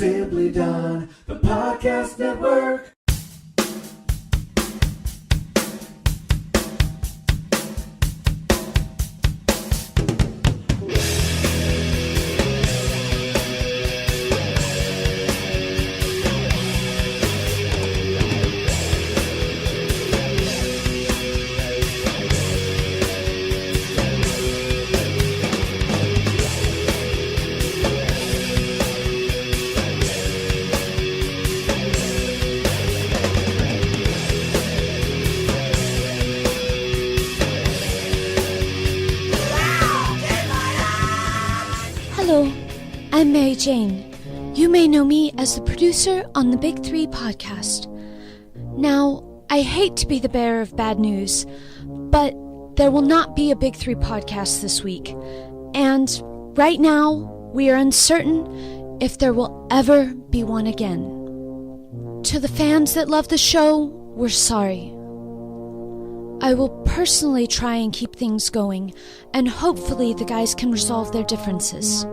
Simply Done, the podcast network. Hello, I'm Mary Jane. You may know me as the producer on the Big 3 podcast. Now, I hate to be the bearer of bad news, but there will not be a Big 3 podcast this week. And right now, we are uncertain if there will ever be one again. To the fans that love the show, we're sorry. I will personally try and keep things going, and hopefully the guys can resolve their differences.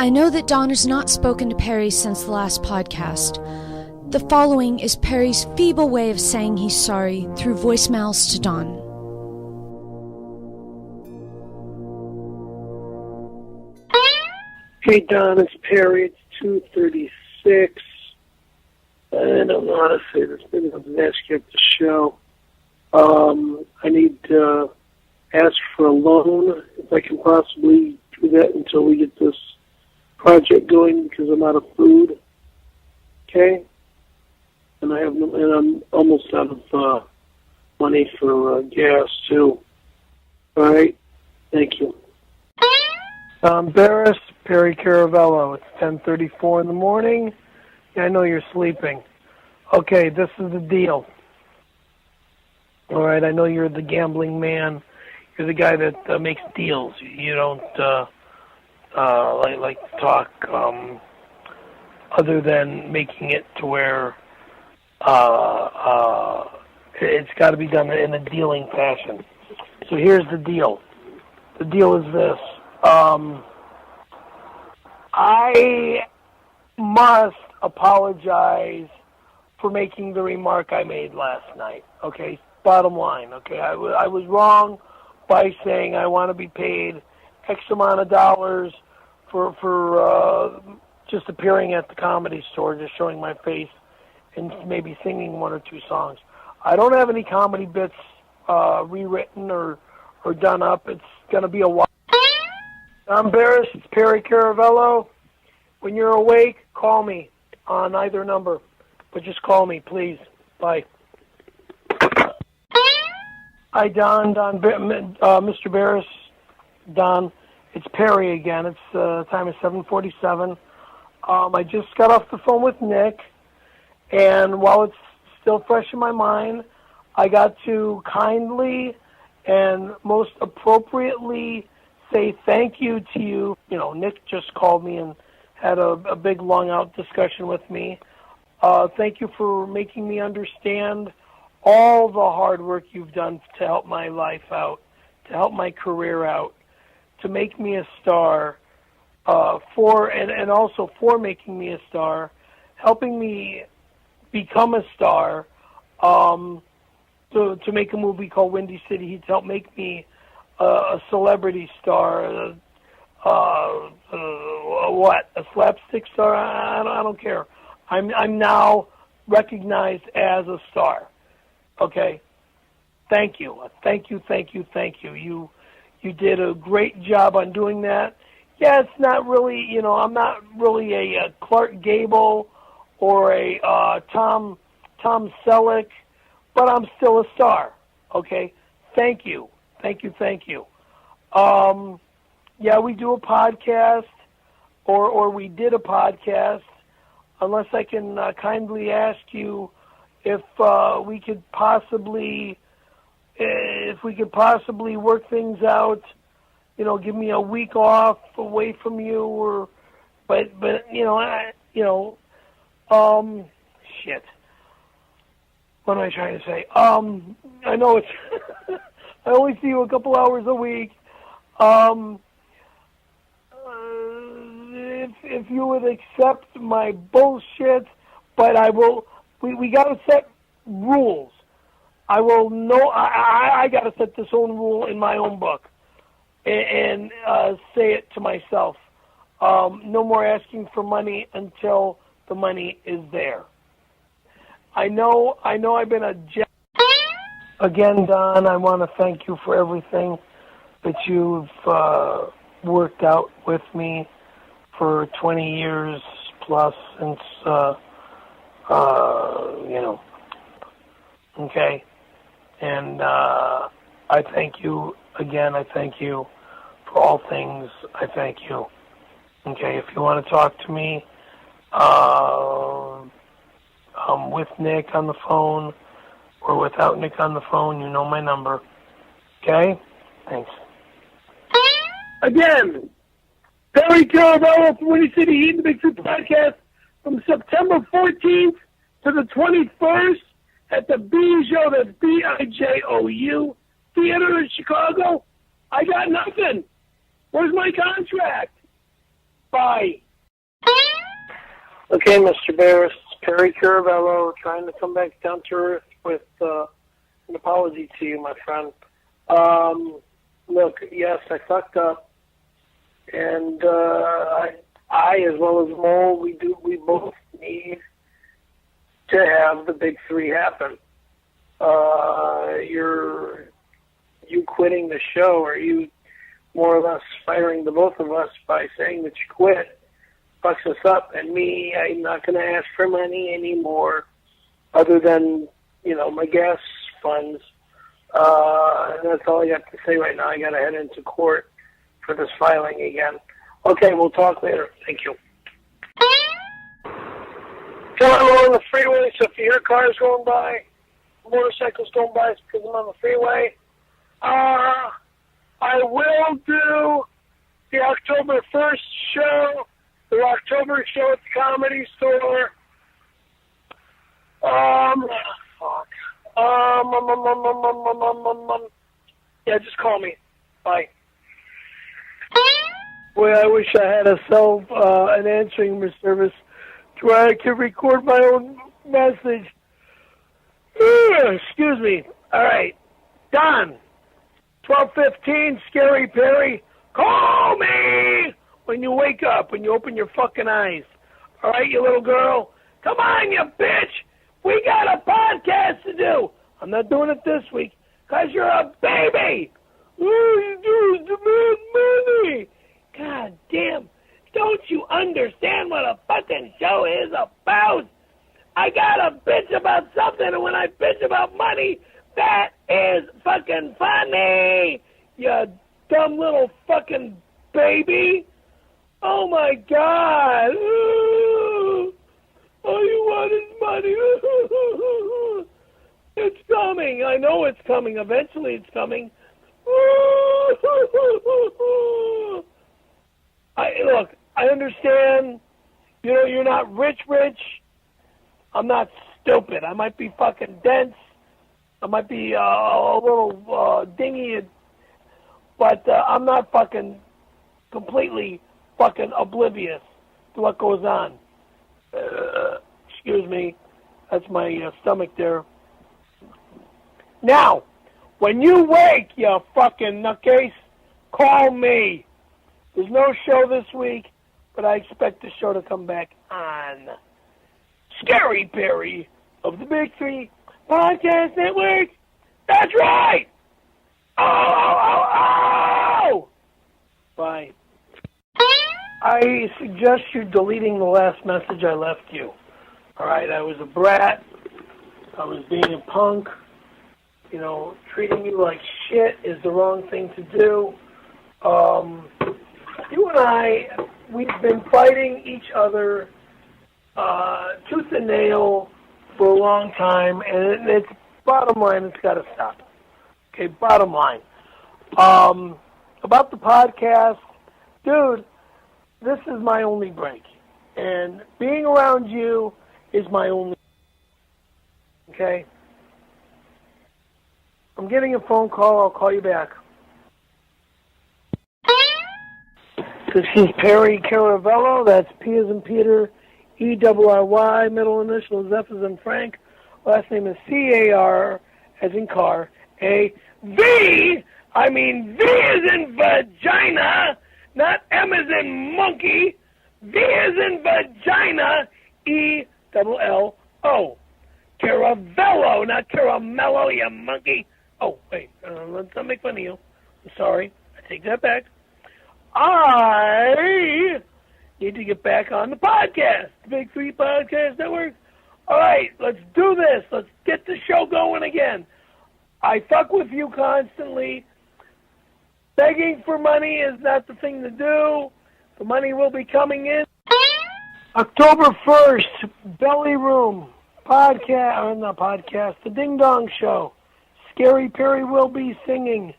I know that Don has not spoken to Perry since the last podcast. The following is Perry's feeble way of saying he's sorry through voicemails to Don. Hey Don, it's Perry. It's 2:36. I don't know how to say this. Maybe I'll just ask you at the show. I need to ask for a loan, if I can possibly do that until we get this project going, because I'm out of food. Okay? And I'm almost out of money for gas too. All right? Thank you. Barris, Perry Caravello. It's 10:34 in the morning. I know you're sleeping. Okay, this is the deal. All right, I know you're the gambling man. You're the guy that makes deals. You don't like to talk other than making it to where it's got to be done in a dealing fashion. So here's the deal. The deal is this. I must apologize for making the remark I made last night. Okay, bottom line. Okay, I was wrong by saying I want to be paid X amount of dollars for just appearing at the Comedy Store, just showing my face and maybe singing one or two songs. I don't have any comedy bits rewritten or done up. It's going to be a while. I'm Barris. It's Perry Caravello. When you're awake, call me on either number. But just call me, please. Bye. Hi, Don, Mr. Barris. Don, it's Perry again. It's time is 7:47. I just got off the phone with Nick, and while it's still fresh in my mind, I got to kindly and most appropriately say thank you to you. You know, Nick just called me and had a big, long-out discussion with me. Thank you for making me understand all the hard work you've done to help my life out, to help my career out, to make me a star, and also for making me a star, helping me become a star, to make a movie called Windy City. He's helped make me a celebrity star, a slapstick star? I don't care. I'm now recognized as a star. Okay. Thank you. You did a great job on doing that. Yeah, it's not really, I'm not really a Clark Gable or a Tom Selleck, but I'm still a star. Okay. Thank you. Yeah, we do a podcast, or we did a podcast. Unless I can kindly ask you if we could possibly work things out. Give me a week off away from you, but shit. What am I trying to say? I know it's. I only see you a couple hours a week. if you would accept my bullshit, but I will. We got to set rules. I will know. I got to set this own rule in my own book, and say it to myself. No more asking for money until the money is there. I know. I've been a jack. Again, Don, I want to thank you for everything that you've worked out with me for 20 years plus since, okay? And I thank you again. I thank you for all things. I thank you. Okay, if you want to talk to me, with Nick on the phone or without Nick on the phone, you know my number. Okay? Thanks. Again, Perry Carabello from Windy City Heat and the Big Three Podcast from September 14th to the 21st at the Bijou, that's Bijou, Theater in Chicago. I got nothing. Where's my contract? Bye. Okay, Mr. Barris, Perry Carabello, trying to come back down to earth with an apology to you, my friend. Look, yes, I fucked up, and I as well as Mo, we both need to have the big three happen. You quitting the show, or you more or less firing the both of us by saying that you quit, fucks us up. And me, I'm not going to ask for money anymore, other than my gas funds. And that's all I got to say right now. I got to head into court for this filing again. Okay, we'll talk later. Thank you. Come on the freeway, so if you hear cars going by, motorcycles going by, it's because I'm on the freeway. I will do the October 1st show, the October show at the Comedy Store. Yeah, just call me. Bye. Boy, I wish I had an answering service to where I could record my own message. Excuse me. All right. Don, 12:15, Scary Perry. Call me when you wake up, when you open your fucking eyes. All right, you little girl? Come on, you bitch. We got a podcast to do. I'm not doing it this week because you're a baby. All you do is demand money. God damn. Don't you understand what a fucking show is about? I gotta bitch about something, and when I bitch about money, that is fucking funny. You dumb little fucking baby. Oh my God. Ooh. All you want is money. It's coming. I know it's coming. Eventually it's coming. Look, I understand, you're not rich. I'm not stupid. I might be fucking dense. I might be a little dingy, but I'm not fucking completely fucking oblivious to what goes on. Excuse me. That's my stomach there. Now, when you wake, you fucking nutcase, call me. There's no show this week, but I expect the show to come back on Scary Perry of the Big Three Podcast Network. That's right. Oh. Bye. I suggest you deleting the last message I left you. All right, I was a brat. I was being a punk. Treating you like shit is the wrong thing to do. You and I, we've been fighting each other tooth and nail for a long time, and it's bottom line, it's got to stop. Okay, bottom line. About the podcast, dude, this is my only break, and being around you is my only. Okay? I'm getting a phone call. I'll call you back. This is Perry Caravello. That's P as in Peter, E-R-R-Y, middle initial is F as in Frank. Last name is C-A-R as in car. V as in vagina, not M as in monkey. V as in vagina, E-L-L-O. Caravello, not caramello, you monkey. Oh, wait, let's not make fun of you. I'm sorry. I take that back. I need to get back on the podcast, the Big Three Podcast Network. All right, let's do this. Let's get the show going again. I fuck with you constantly. Begging for money is not the thing to do. The money will be coming in. October 1st, Belly Room podcast, or not podcast, the Ding Dong Show. Scary Perry will be singing.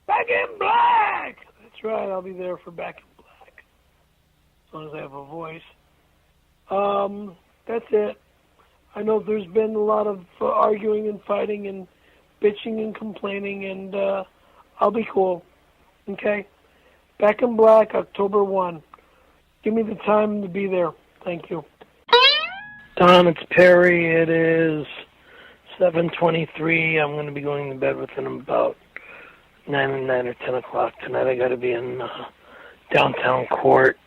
Back in black. That's right, I'll be there for Back in Black. As long as I have a voice. That's it. I know there's been a lot of arguing and fighting and bitching and complaining, and I'll be cool. Okay? Back in Black, October 1. Give me the time to be there. Thank you. Don, it's Perry. It is 7:23. I'm going to be going to bed within about 9 or 10 o'clock tonight. I got to be in downtown court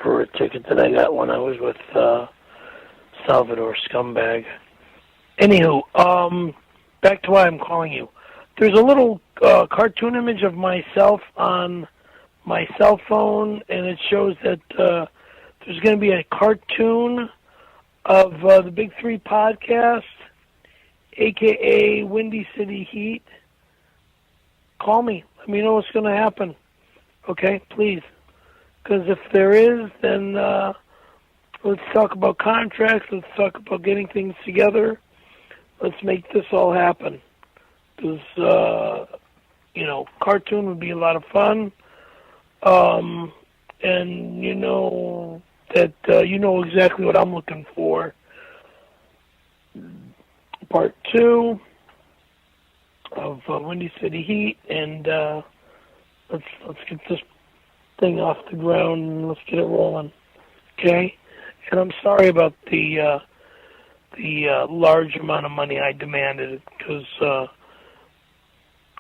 for a ticket that I got when I was with Salvador Scumbag. Anywho, back to why I'm calling you. There's a little cartoon image of myself on my cell phone, and it shows that there's going to be a cartoon of the Big Three Podcast, a.k.a. Windy City Heat. Call me. Let me know what's going to happen. Okay, please. Because if there is, then let's talk about contracts. Let's talk about getting things together. Let's make this all happen. Because, cartoon would be a lot of fun. And you know that you know exactly what I'm looking for. Part 2 of Windy City Heat, and let's get this thing off the ground and let's get it rolling. Okay? And I'm sorry about the large amount of money I demanded, because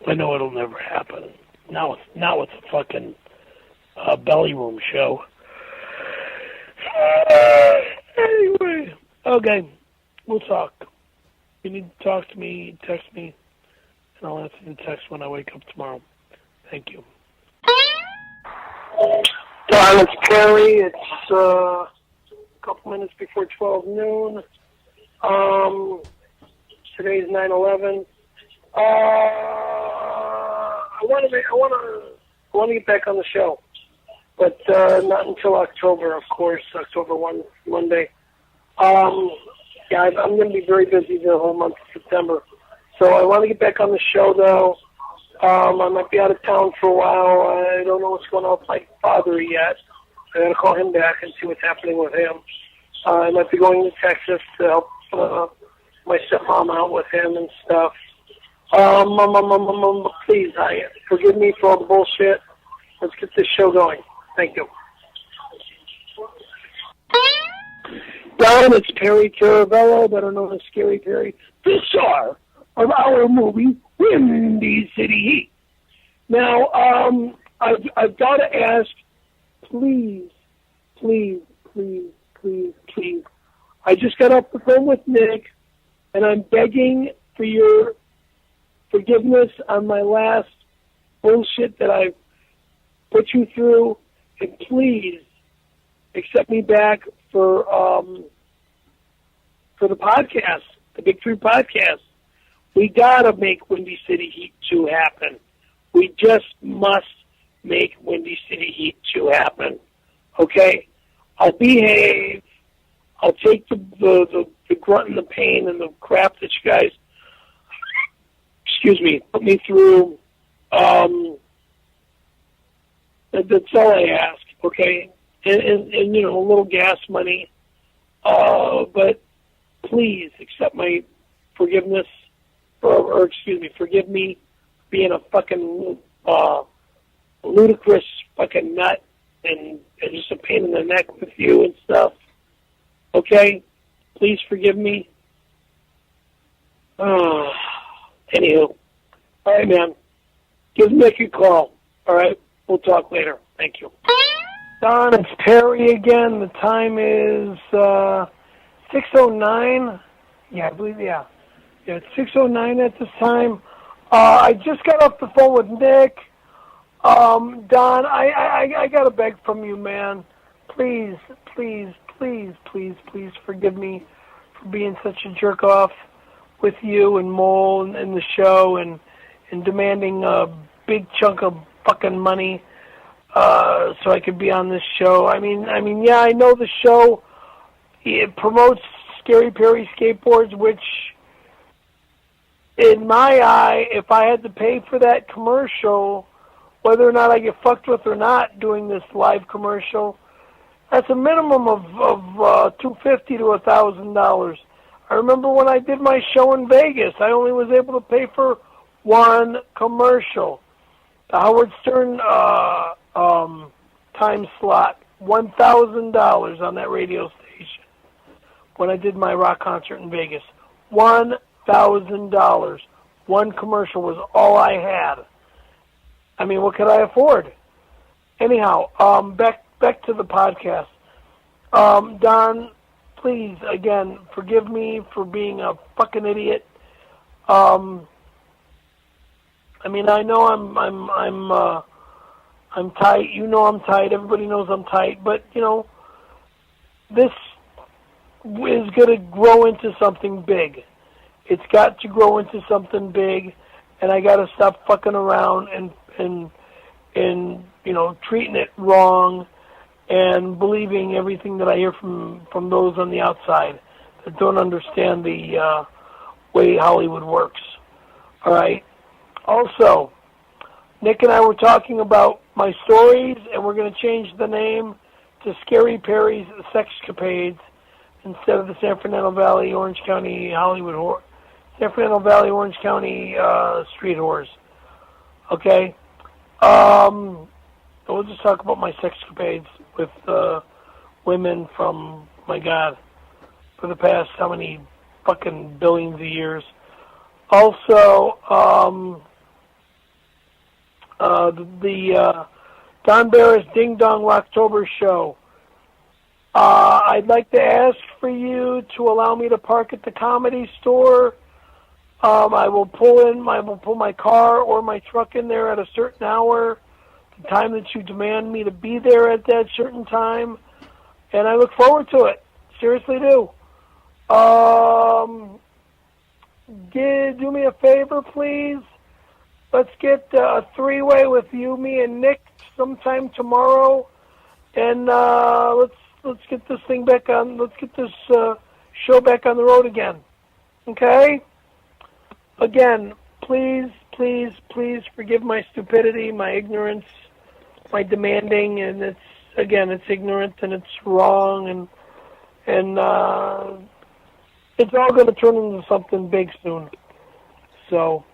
I know it'll never happen. Now it's a fucking belly room show. Anyway, okay, we'll talk. If you need to talk to me, text me, and I'll answer the text when I wake up tomorrow. Thank you. Don, it's Perry. It's a couple minutes before 12 noon. Today's 9/11. I want to get back on the show, but not until October, of course. October 1, Monday. I'm going to be very busy the whole month of September, so I want to get back on the show though. I might be out of town for a while. I don't know what's going on with my father yet. I got to call him back and see what's happening with him. I might be going to Texas to help my stepmom out with him and stuff. Please, forgive me for all the bullshit. Let's get this show going. Thank you. Don, it's Perry Caravello, better known as Scary Perry, the star of our movie, Windy City Heat. Now, I've got to ask, please. I just got off the phone with Nick, and I'm begging for your forgiveness on my last bullshit that I've put you through, and please accept me back for the podcast, the Big Three Podcast. We gotta make Windy City Heat 2 happen. We just must make Windy City Heat 2 happen. Okay? I'll behave. I'll take the grunt and the pain and the crap that you guys, put me through. That's all I ask, okay? And a little gas money. But please accept my forgiveness forgive me being a fucking ludicrous fucking nut and just a pain in the neck with you and stuff. Okay? Please forgive me. Anywho. All right, man. Give Nick a call. All right? We'll talk later. Thank you. Don, it's Perry again. The time is 6:09. Yeah, I believe, yeah. Yeah, it's 6:09 at this time. I just got off the phone with Nick. Don, I got to beg from you, man. Please, please, please, please, please forgive me for being such a jerk off with you and Mole and the show and demanding a big chunk of fucking money so I could be on this show. I mean, yeah, I know the show, it promotes Scary Perry skateboards, which in my eye, if I had to pay for that commercial, whether or not I get fucked with or not doing this live commercial, that's a minimum of $250 to $1,000. I remember when I did my show in Vegas, I only was able to pay for one commercial. The Howard Stern time slot, $1,000 on that radio station when I did my rock concert in Vegas. $1,000. One commercial was all I had. I mean, what could I afford? Anyhow, back to the podcast. Don, please, again, forgive me for being a fucking idiot. I mean, I know I'm tight. You know I'm tight. Everybody knows I'm tight. But you know, this is going to grow into something big. It's got to grow into something big, and I got to stop fucking around and you know, treating it wrong and believing everything that I hear from those on the outside that don't understand the way Hollywood works. All right. Also, Nick and I were talking about my stories, and we're going to change the name to Scary Perry's Sexcapades instead of the San Fernando Valley, Orange County, Hollywood San Fernando Valley, Orange County Street Whores. Okay? We'll just talk about my sexcapades with women from, my God, for the past how many fucking billions of years. Also, the Don Barris Ding Dong Rocktober show. I'd like to ask for you to allow me to park at the Comedy Store. I will pull my car or my truck in there at a certain hour, the time that you demand me to be there at that certain time, and I look forward to it. Seriously do. Do me a favor, please. Let's get a three-way with you, me, and Nick sometime tomorrow, and let's get this thing back on. Let's get this show back on the road again. Okay? Again, please, please, please forgive my stupidity, my ignorance, my demanding, and it's ignorant and it's wrong, and it's all going to turn into something big soon. So,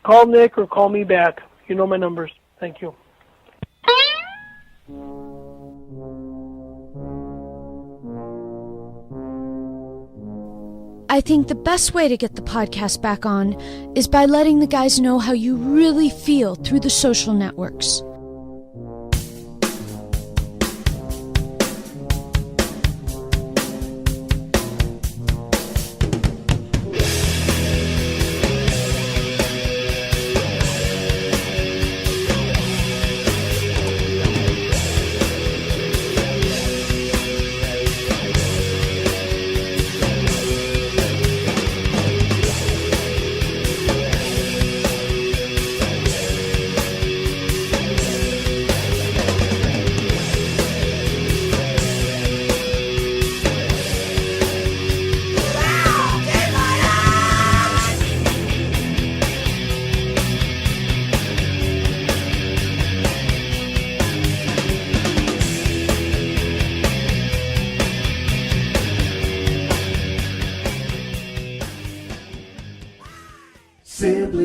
call Nick or call me back. You know my numbers. Thank you. I think the best way to get the podcast back on is by letting the guys know how you really feel through the social networks.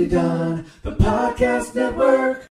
Done, the podcast network.